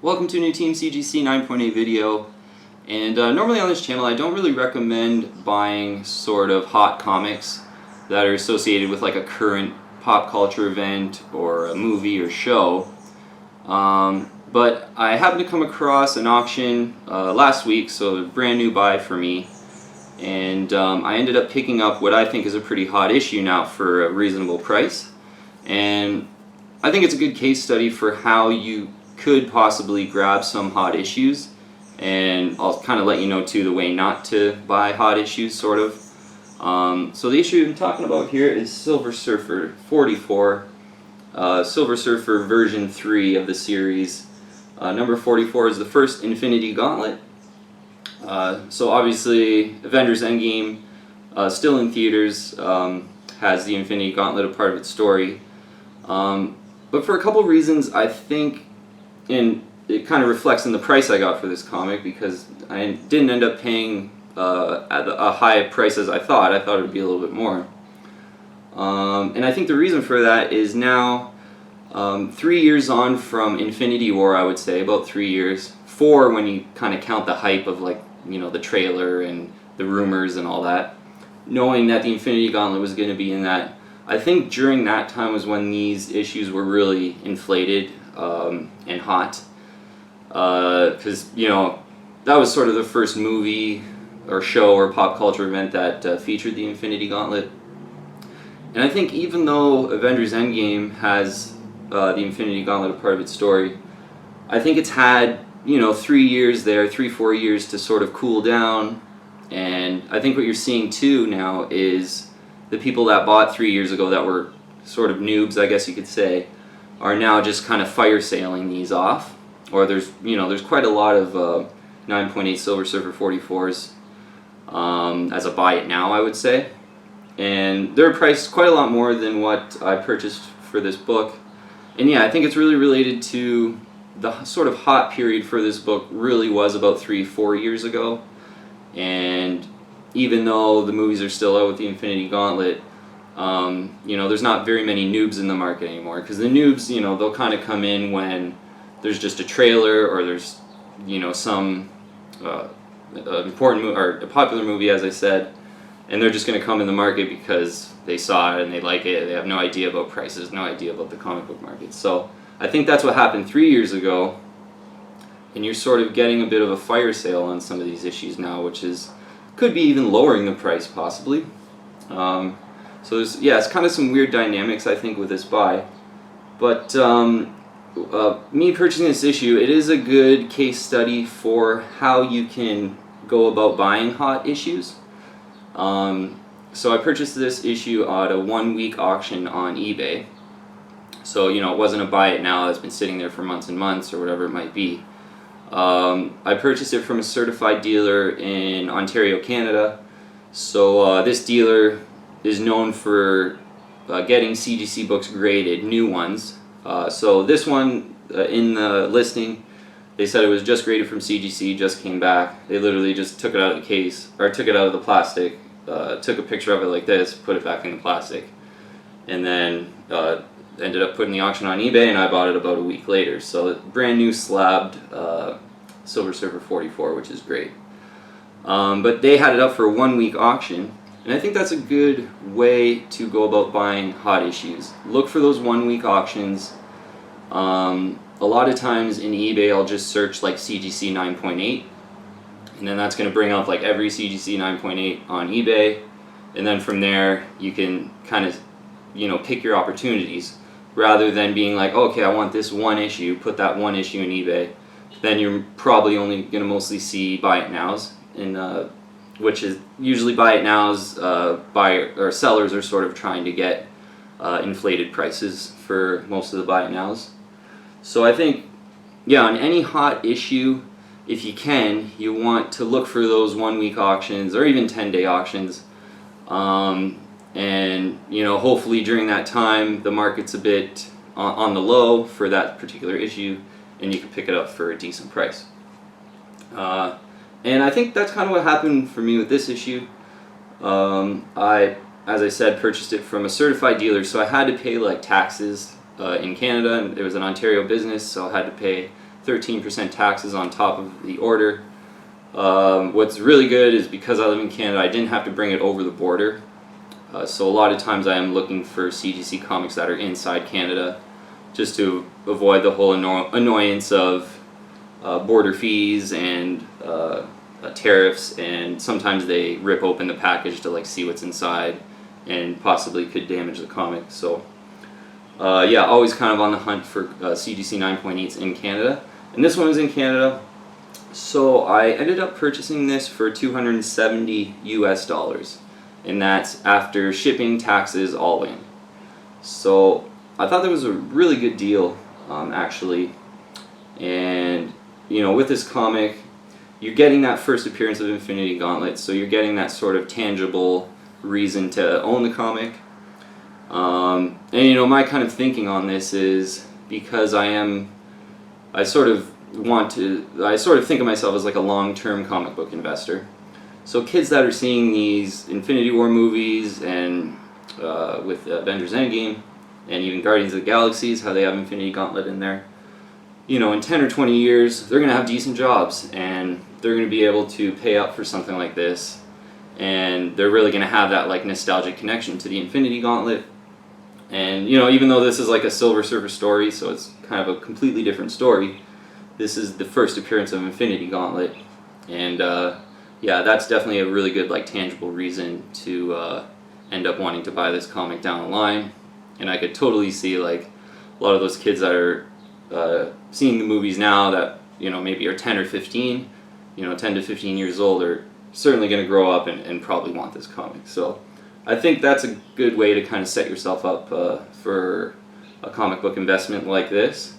Welcome to a new Team CGC 9.8 video, and normally on this channel I don't really recommend buying sort of hot comics that are associated with like a current pop culture event or a movie or show, but I happened to come across an auction last week, so a brand new buy for me, and I ended up picking up what I think is a pretty hot issue now for a reasonable price, and I think it's a good case study for how you could possibly grab some hot issues, and I'll kind of let you know too the way not to buy hot issues, sort of. So the issue I'm talking about here is Silver Surfer 44, Silver Surfer version 3 of the series. Number 44 is the first Infinity Gauntlet. So obviously Avengers Endgame, still in theaters, has the Infinity Gauntlet a part of its story. But for a couple reasons I think, and it kind of reflects in the price I got for this comic, because I didn't end up paying at a high price as I thought. I thought it would be a little bit more. And I think the reason for that is now 3 years on from Infinity War, I would say, about 3 years. 4 when you kind of count the hype of, like, you know, the trailer and the rumors and all that. Knowing that the Infinity Gauntlet was going to be in that, I think during that time was when these issues were really inflated and hot, because you know that was sort of the first movie or show or pop culture event that featured the Infinity Gauntlet. And I think even though Avengers Endgame has the Infinity Gauntlet a part of its story, I think it's had, you know, 3 years there, 4 years to sort of cool down. And I think what you're seeing too now is the people that bought 3 years ago that were sort of noobs, I guess you could say, are now just kind of fire sailing these off. Or there's quite a lot of 9.8 Silver Surfer 44s as a buy it now, I would say. And they're priced quite a lot more than what I purchased for this book. And yeah, I think it's really related to the sort of hot period for this book really was about 3-4 years ago. And even though the movies are still out with the Infinity Gauntlet, you know, there's not very many noobs in the market anymore, because the noobs, you know, they'll kind of come in when there's just a trailer or there's, you know, some important or a popular movie, as I said, and they're just going to come in the market because they saw it and they like it. They have no idea about prices, no idea about the comic book market. So I think that's what happened 3 years ago, and you're sort of getting a bit of a fire sale on some of these issues now, which is could be even lowering the price possibly. So there's, yeah, it's kind of some weird dynamics I think with this buy, but me purchasing this issue, it is a good case study for how you can go about buying hot issues. So I purchased this issue at a 1-week auction on eBay. So, you know, it wasn't a buy it now that's been sitting there for months and months or whatever it might be. I purchased it from a certified dealer in Ontario, Canada. So this dealer is known for getting CGC books graded, new ones. So this one, in the listing, they said it was just graded from CGC, just came back. They literally just took it out of the case, or took it out of the plastic, took a picture of it like this, put it back in the plastic, and then ended up putting the auction on eBay, and I bought it about a week later. So brand new slabbed Silver Surfer 44, which is great. But they had it up for a 1-week auction. And I think that's a good way to go about buying hot issues. Look for those 1-week auctions. A lot of times in eBay I'll just search like CGC 9.8, and then that's going to bring up like every CGC 9.8 on eBay, and then from there you can kind of, you know, pick your opportunities, rather than being like, okay, I want this one issue, put that one issue in eBay. Then you're probably only going to mostly see buy it nows, and which is usually buy it nows. Buyer or sellers are sort of trying to get inflated prices for most of the buy it nows. So I think, yeah, on any hot issue, if you can, you want to look for those 1-week auctions or even 10-day auctions, and you know, hopefully during that time the market's a bit on the low for that particular issue, and you can pick it up for a decent price. And I think that's kind of what happened for me with this issue. I, as I said, purchased it from a certified dealer, so I had to pay like taxes in Canada, and it was an Ontario business, so I had to pay 13% taxes on top of the order. What's really good is because I live in Canada, I didn't have to bring it over the border. So a lot of times I am looking for CGC comics that are inside Canada, just to avoid the whole annoyance of border fees and tariffs, and sometimes they rip open the package to like see what's inside and possibly could damage the comic. So yeah, always kind of on the hunt for CGC 9.8s in Canada, and this one was in Canada. So I ended up purchasing this for $270 US, and that's after shipping, taxes, all in. So I thought that was a really good deal, actually. And you know, with this comic, you're getting that first appearance of Infinity Gauntlet, so you're getting that sort of tangible reason to own the comic. And you know, my kind of thinking on this is because I sort of think of myself as like a long-term comic book investor. So kids that are seeing these Infinity War movies and with Avengers Endgame and even Guardians of the Galaxies, how they have Infinity Gauntlet in there, you know, in 10 or 20 years, they're going to have decent jobs and they're going to be able to pay up for something like this, and they're really going to have that like nostalgic connection to the Infinity Gauntlet. And you know, even though this is like a Silver Surfer story, so it's kind of a completely different story, this is the first appearance of Infinity Gauntlet, and yeah, that's definitely a really good like tangible reason to end up wanting to buy this comic down the line. And I could totally see like a lot of those kids that are seeing the movies now that, you know, maybe are 10 or 15, you know, 10 to 15 years old, are certainly going to grow up and probably want this comic. So I think that's a good way to kind of set yourself up for a comic book investment like this.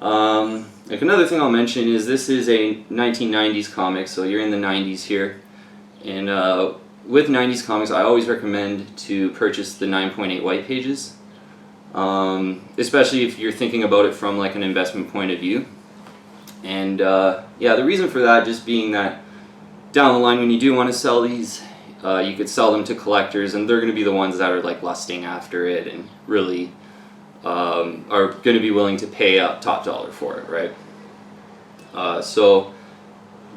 Like another thing I'll mention is this is a 1990s comic, so you're in the 90s here. And with 90s comics, I always recommend to purchase the 9.8 white pages, especially if you're thinking about it from like an investment point of view. And yeah, the reason for that just being that down the line when you do want to sell these, you could sell them to collectors, and they're going to be the ones that are like lusting after it and really are going to be willing to pay up top dollar for it, right? So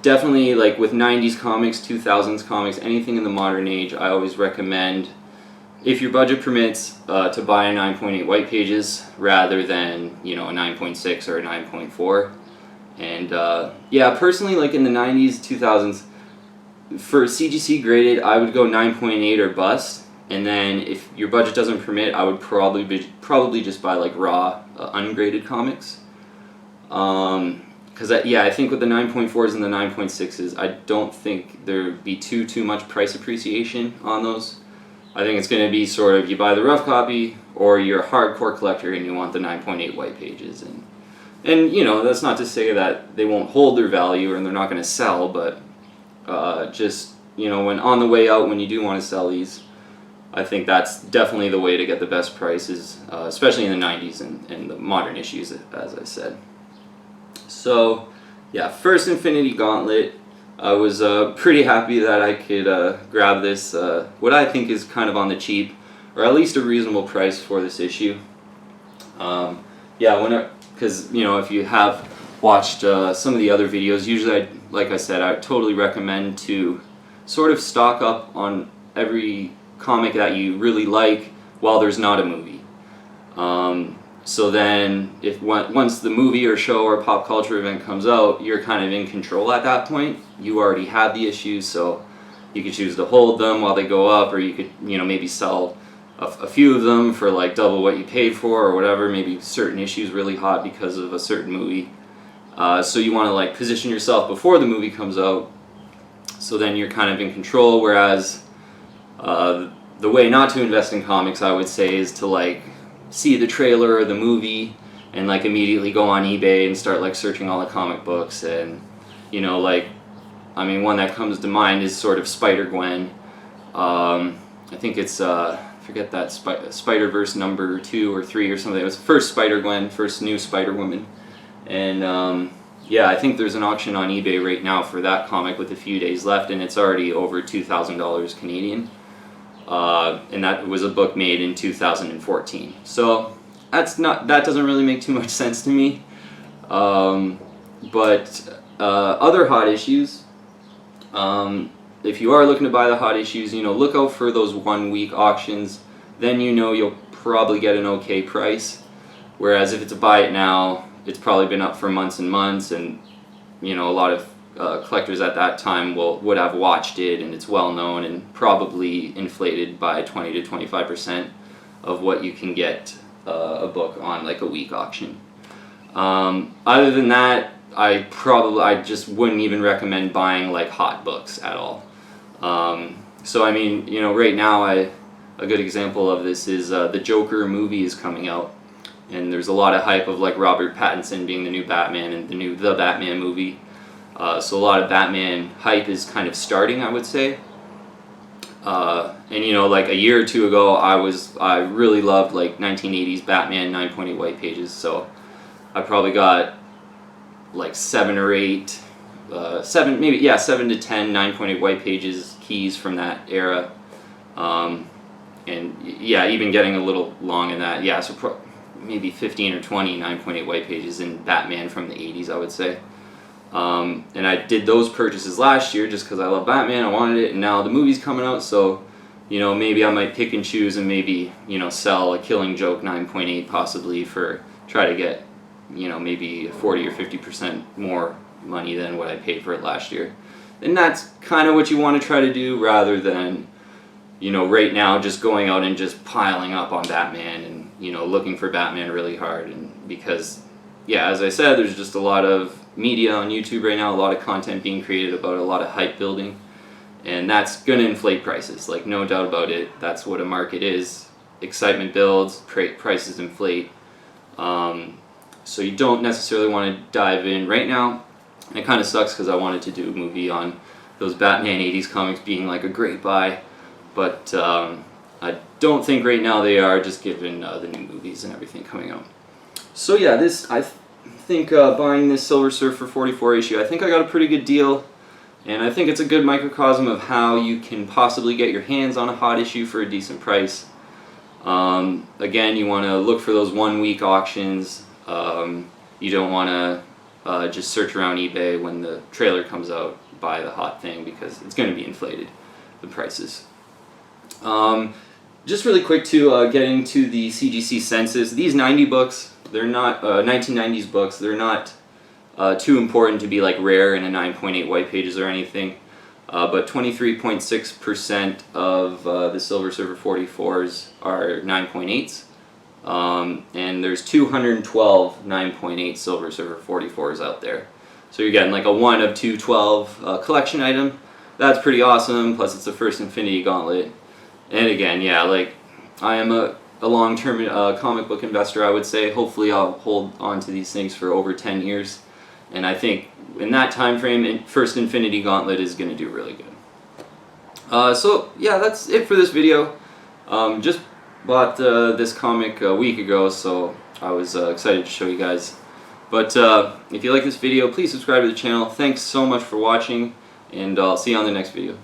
definitely, like with 90s comics, 2000s comics, anything in the modern age, I always recommend, if your budget permits, to buy a 9.8 white pages rather than, you know, a 9.6 or a 9.4. And yeah, personally, like in the 90s, 2000s, for CGC graded, I would go 9.8 or bust. And then if your budget doesn't permit, I would probably just buy like raw, ungraded comics. Because yeah, I think with the 9.4s and the 9.6s, I don't think there'd be too much price appreciation on those. I think it's going to be sort of, you buy the rough copy, or you're a hardcore collector and you want the 9.8 white pages. And you know, that's not to say that they won't hold their value and they're not going to sell, but just, you know, when on the way out, when you do want to sell these, I think that's definitely the way to get the best prices, especially in the 90s and the modern issues, as I said. So yeah, first Infinity Gauntlet, I was pretty happy that I could grab this, what I think is kind of on the cheap, or at least a reasonable price for this issue. Yeah, because you know, if you have watched some of the other videos, usually, like I said, I totally recommend to sort of stock up on every comic that you really like while there's not a movie. So then, once the movie or show or pop culture event comes out, you're kind of in control at that point. You already have the issues, so you could choose to hold them while they go up, or you could, you know, maybe sell a few of them for like double what you paid for or whatever. Maybe certain issues really hot because of a certain movie. So you want to like position yourself before the movie comes out, so then you're kind of in control. Whereas the way not to invest in comics, I would say, is to like see the trailer or the movie and like immediately go on eBay and start like searching all the comic books. And you know, like, I mean, one that comes to mind is sort of Spider-Gwen. I think it's forget that Spider-Verse number 2 or 3 or something. It was first Spider-Gwen, first new Spider-Woman. And yeah, I think there's an auction on eBay right now for that comic with a few days left, and it's already over $2,000 Canadian. And that was a book made in 2014. So that doesn't really make too much sense to me. But other hot issues, if you are looking to buy the hot issues, look out for those 1 week auctions. Then you'll probably get an okay price. Whereas if it's a buy it now, it's probably been up for months and months, and a lot of collectors at that time would have watched it, and it's well known and probably inflated by 20 to 25% of what you can get a book on like a week auction. Other than that, I just wouldn't even recommend buying like hot books at all. So I mean, right now a good example of this is the Joker movie is coming out, and there's a lot of hype of like Robert Pattinson being the new Batman and the Batman movie. So a lot of Batman hype is kind of starting, I would say. And like a year or two ago, I really loved like 1980s Batman 9.8 white pages. So I probably got like 7 or 8, 7 to 10 9.8 white pages keys from that era. And yeah, even getting a little long in that. Yeah, so maybe 15 or 20 9.8 white pages in Batman from the 80s, I would say. And I did those purchases last year just because I love Batman, I wanted it, and now the movie's coming out, so maybe I might pick and choose and maybe sell a Killing Joke 9.8 possibly try to get maybe 40 or 50% more money than what I paid for it last year. And that's kind of what you want to try to do, rather than right now just going out and just piling up on Batman and looking for Batman really hard. And because yeah, as I said, there's just a lot of media on YouTube right now, a lot of content being created about a lot of hype building, and that's going to inflate prices, like no doubt about it. That's what a market is. Excitement builds, prices inflate. So you don't necessarily want to dive in right now. And it kind of sucks because I wanted to do a movie on those Batman 80s comics being like a great buy, but I don't think right now they are, just given the new movies and everything coming out. So yeah, I think buying this Silver Surfer 44 issue, I think I got a pretty good deal, and I think it's a good microcosm of how you can possibly get your hands on a hot issue for a decent price. Again, you want to look for those 1 week auctions. You don't want to just search around eBay when the trailer comes out, buy the hot thing, because it's going to be inflated, the prices. Just really quick to getting to the CGC census, these 90 books, they're not 1990s books. They're not too important to be like rare in a 9.8 white pages or anything. But 23.6% of the Silver Surfer 44s are 9.8s, and there's 212 9.8 Silver Surfer 44s out there. So you're getting like a 1 of 212 collection item. That's pretty awesome. Plus, it's the first Infinity Gauntlet. And again, yeah, like I am a long-term comic book investor, I would say. Hopefully I'll hold on to these things for over 10 years. And I think in that time frame, first Infinity Gauntlet is going to do really good. So yeah, that's it for this video. Just bought this comic a week ago, so I was excited to show you guys. But if you like this video, please subscribe to the channel. Thanks so much for watching, and I'll see you on the next video.